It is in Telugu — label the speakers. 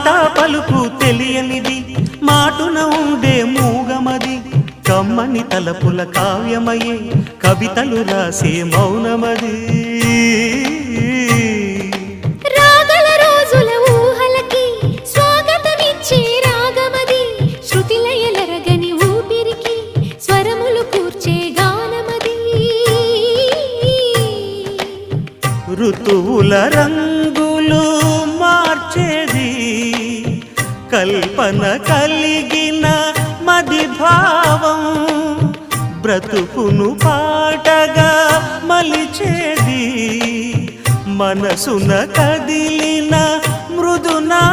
Speaker 1: మాట పలుకు తెలియనిది మాటున ఉండే మూగమది కమ్మని తలపుల కావ్యమయే కవితలు రాసే మౌనమది
Speaker 2: రాగల రోజుల ఊహలకి స్వాగతమిచ్చే రాగమది శృతిలయలరగని ఊపిరికి స్వరములు కూర్చే గానమది
Speaker 1: ఋతువుల రంగులు మార్చేది కల్పన కలిగిన మది భావం బ్రతుకును పాటగా మలిచేది మనసున కదిలిన మృదునా